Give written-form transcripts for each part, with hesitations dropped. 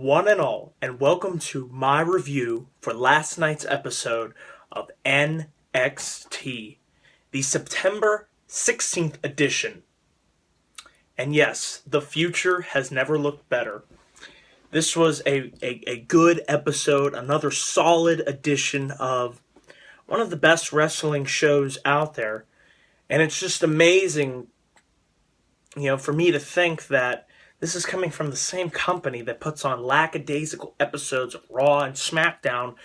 one and all, and welcome to my review for last night's episode of NXT, the September 16th edition. And yes, the future has never looked better. This was a good episode, another solid edition of one of the best wrestling shows out there. And it's just amazing, for me to think that this is coming from the same company that puts on lackadaisical episodes of Raw and SmackDown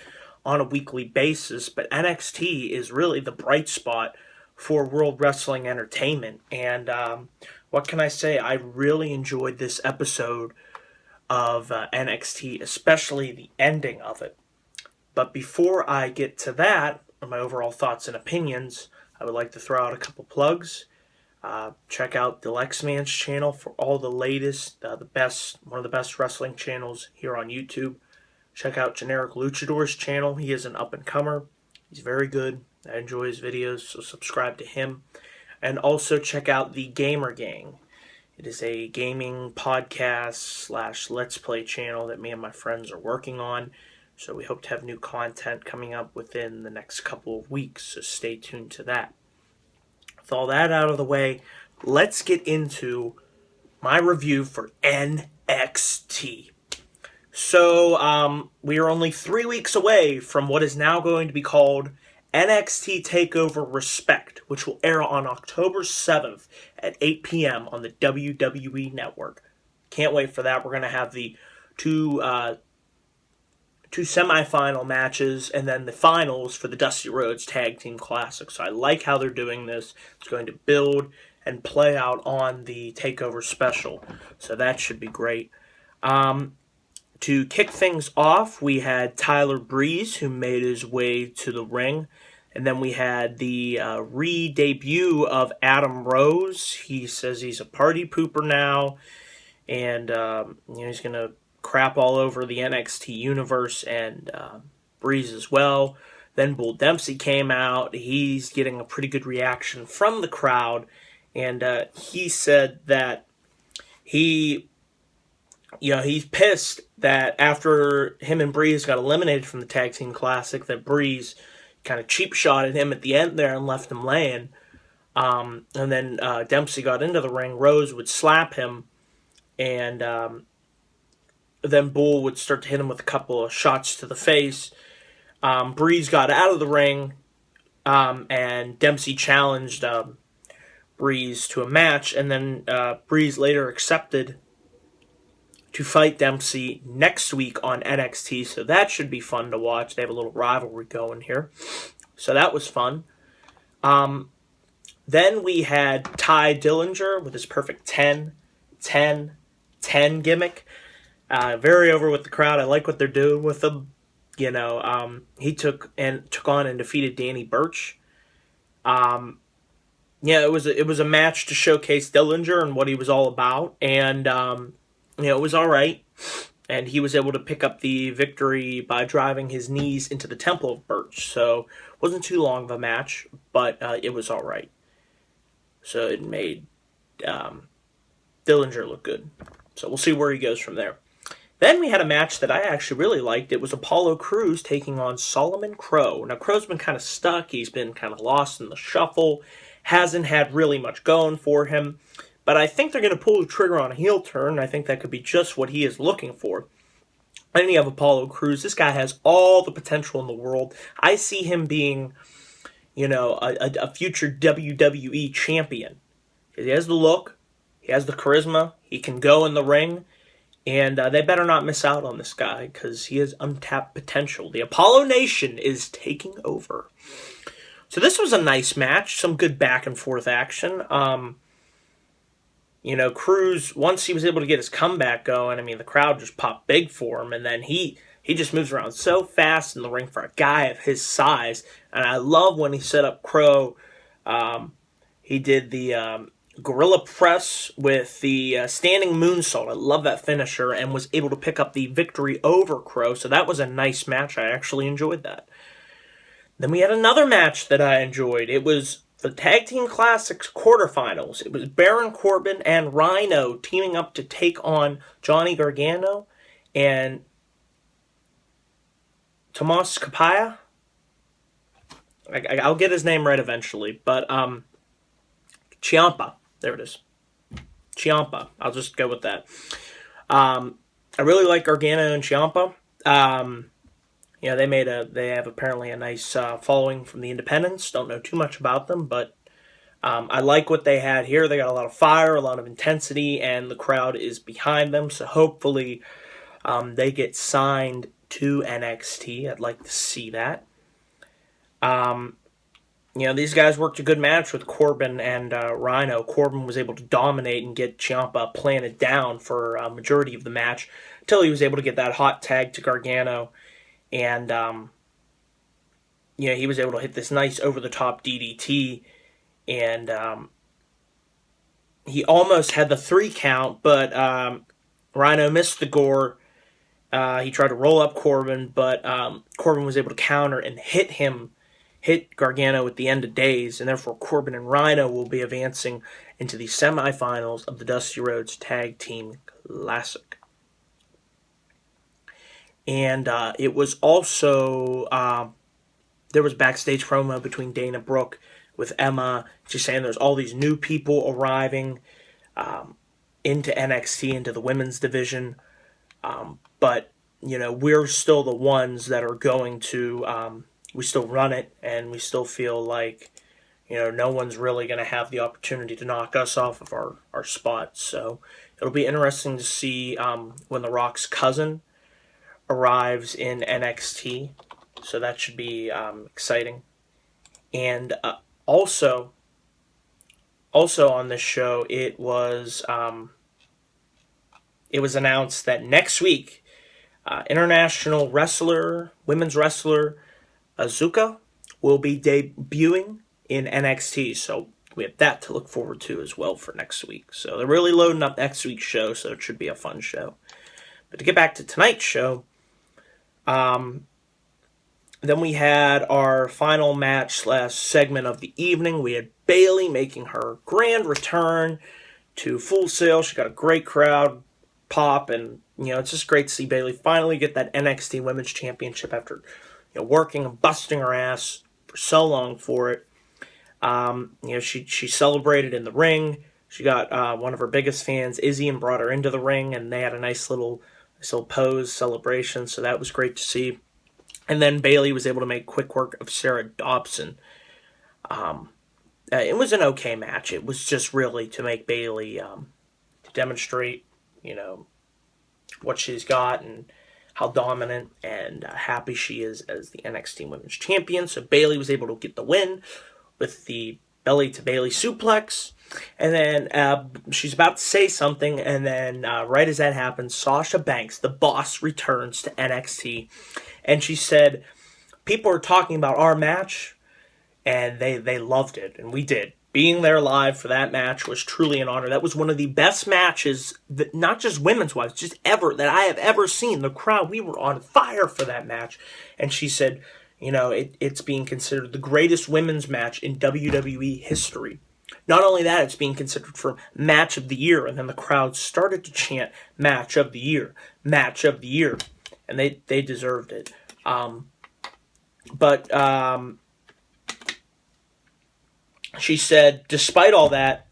on a weekly basis. But NXT is really the bright spot for World Wrestling Entertainment. And what can I say? I really enjoyed this episode of NXT, especially the ending of it. But before I get to that, my overall thoughts and opinions, I would like to throw out a couple plugs. Check out the Man's channel for all the latest, one of the best wrestling channels here on YouTube. Check out Generic Luchador's channel. He is an up-and-comer. He's very good. I enjoy his videos, so subscribe to him. And also check out the Gamer Gang. It is a gaming podcast / Let's Play channel that me and my friends are working on. So we hope to have new content coming up within the next couple of weeks, so stay tuned to that. With all that out of the way, let's get into my review for NXT. So, we are only 3 weeks away from what is now going to be called NXT TakeOver Respect, which will air on October 7th at 8 p.m. on the WWE Network. Can't wait for that. We're going to have the two semifinal matches and then the finals for the Dusty Rhodes Tag Team Classic. So I like how they're doing this. It's going to build and play out on the TakeOver special. So that should be great. To kick things off, we had Tyler Breeze, who made his way to the ring. And then we had the re-debut of Adam Rose. He says he's a party pooper now. And he's going to crap all over the NXT universe and Breeze as well. Then Bull Dempsey came out. He's getting a pretty good reaction from the crowd. And he said that he's pissed that after him and Breeze got eliminated from the Tag Team Classic, that Breeze kind of cheap-shotted him at the end there and left him laying. And then Dempsey got into the ring. Rose would slap him, and then Bull would start to hit him with a couple of shots to the face. Breeze got out of the ring, and Dempsey challenged Breeze to a match, and then Breeze later accepted to fight Dempsey next week on NXT, so that should be fun to watch. They have a little rivalry going here, so that was fun. Then we had Ty Dillinger with his perfect 10-10-10 gimmick. Very over with the crowd. I like what they're doing with him. He took on and defeated Danny Burch. It was a match to showcase Dillinger and what he was all about, and it was all right. And he was able to pick up the victory by driving his knees into the Temple of Burch. So it wasn't too long of a match, but it was all right. So it made Dillinger look good. So we'll see where he goes from there. Then we had a match that I actually really liked. It was Apollo Crews taking on Solomon Crowe. Now, Crow's been kind of stuck. He's been kind of lost in the shuffle. Hasn't had really much going for him. But I think they're going to pull the trigger on a heel turn. I think that could be just what he is looking for. And then you have Apollo Crews. This guy has all the potential in the world. I see him being, a future WWE champion. He has the look. He has the charisma. He can go in the ring. And they better not miss out on this guy because he has untapped potential. The Apollo Nation is taking over. So this was a nice match. Some good back and forth action. Crews, once he was able to get his comeback going, the crowd just popped big for him. And then he just moves around so fast in the ring for a guy of his size. And I love when he set up Crowe. He did the Gorilla Press with the standing moonsault. I love that finisher, and was able to pick up the victory over Crowe. So that was a nice match. I actually enjoyed that. Then we had another match that I enjoyed. It was the Tag Team Classics quarterfinals. It was Baron Corbin and Rhino teaming up to take on Johnny Gargano and Tomas Capaya. I'll get his name right eventually, but Ciampa. There it is. Ciampa. I'll just go with that. I really like Gargano and Ciampa. They have apparently a nice following from the independents. Don't know too much about them, but I like what they had here. They got a lot of fire, a lot of intensity, and the crowd is behind them. So hopefully they get signed to NXT. I'd like to see that. These guys worked a good match with Corbin and Rhino. Corbin was able to dominate and get Ciampa planted down for a majority of the match until he was able to get that hot tag to Gargano. And, he was able to hit this nice over-the-top DDT. And he almost had the 3 count, but Rhino missed the gore. He tried to roll up Corbin, but Corbin was able to counter and hit Gargano at the end of days, and therefore Corbin and Rhino will be advancing into the semifinals of the Dusty Rhodes Tag Team Classic. And it was also, there was backstage promo between Dana Brooke with Emma, just saying there's all these new people arriving into NXT, into the women's division, but, we're still the ones that are going to, we still run it, and we still feel like, no one's really going to have the opportunity to knock us off of our spots. So it'll be interesting to see when The Rock's cousin arrives in NXT. So that should be exciting. And also on this show, it was announced that next week, international wrestler, women's wrestler, Azuka will be debuting in NXT, so we have that to look forward to as well for next week. So they're really loading up next week's show, so it should be a fun show. But to get back to tonight's show, then we had our final match / segment of the evening. We had Bayley making her grand return to Full Sail. She got a great crowd pop, and it's just great to see Bayley finally get that NXT Women's Championship after working and busting her ass for so long for it. She celebrated in the ring. She got one of her biggest fans, Izzy, and brought her into the ring, and they had a nice little pose celebration, so that was great to see. And then Bayley was able to make quick work of Sarah Dobson. It was an okay match. It was just really to make Bayley to demonstrate, what she's got and how dominant and happy she is as the NXT Women's Champion. So Bayley was able to get the win with the belly to Bayley suplex. And then she's about to say something, and then right as that happens, Sasha Banks, the boss, returns to NXT. And she said, people are talking about our match, and they loved it, and we did. Being there live for that match was truly an honor. That was one of the best matches, that, not just women's-wise, just ever, that I have ever seen. The crowd, we were on fire for that match. And she said, it's being considered the greatest women's match in WWE history. Not only that, it's being considered for Match of the Year. And then the crowd started to chant, Match of the Year, Match of the Year. And they deserved it. She said, despite all that,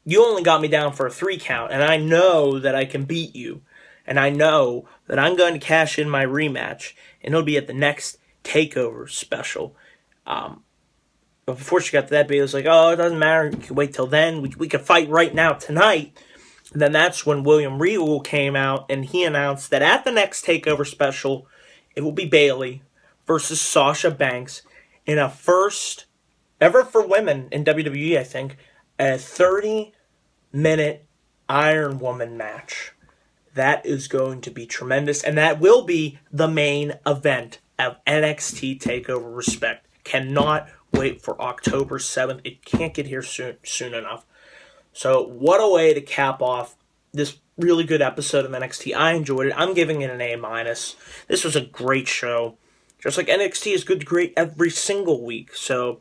you only got me down for a 3 count, and I know that I can beat you. And I know that I'm going to cash in my rematch, and it'll be at the next TakeOver special. But before she got to that, Bayley was like, oh, it doesn't matter. You can wait till then. We can fight right now tonight. And then that's when William Regal came out, and he announced that at the next TakeOver special, it will be Bayley versus Sasha Banks in a first ever for women in WWE, I think, a 30-minute Iron Woman match. That is going to be tremendous, and that will be the main event of NXT TakeOver Respect. Cannot wait for October 7th. It can't get here soon enough. So what a way to cap off this really good episode of NXT. I enjoyed it. I'm giving it an A-. This was a great show. Just like NXT is good to great every single week. So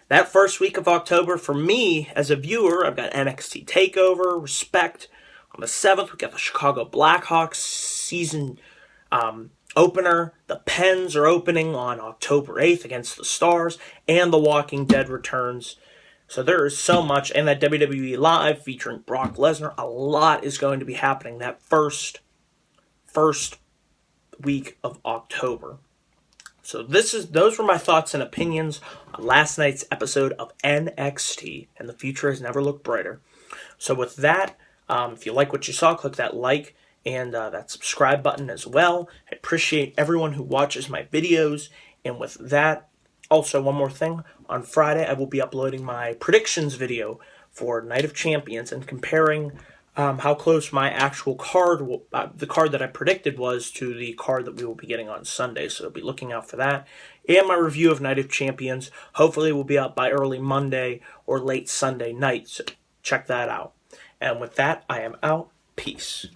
that first week of October, for me, as a viewer, I've got NXT TakeOver, Respect. On the 7th, we got the Chicago Blackhawks season opener. The Pens are opening on October 8th against the Stars, and The Walking Dead returns. So there is so much, and that WWE Live featuring Brock Lesnar. A lot is going to be happening that first week of October. So those were my thoughts and opinions on last night's episode of NXT, and the future has never looked brighter. So with that, if you like what you saw, click that like and that subscribe button as well. I appreciate everyone who watches my videos. And with that, also one more thing. On Friday, I will be uploading my predictions video for Night of Champions and comparing how close my actual card, the card that I predicted was, to the card that we will be getting on Sunday. So I'll be looking out for that. And my review of Night of Champions hopefully will be up by early Monday or late Sunday night. So check that out. And with that, I am out. Peace.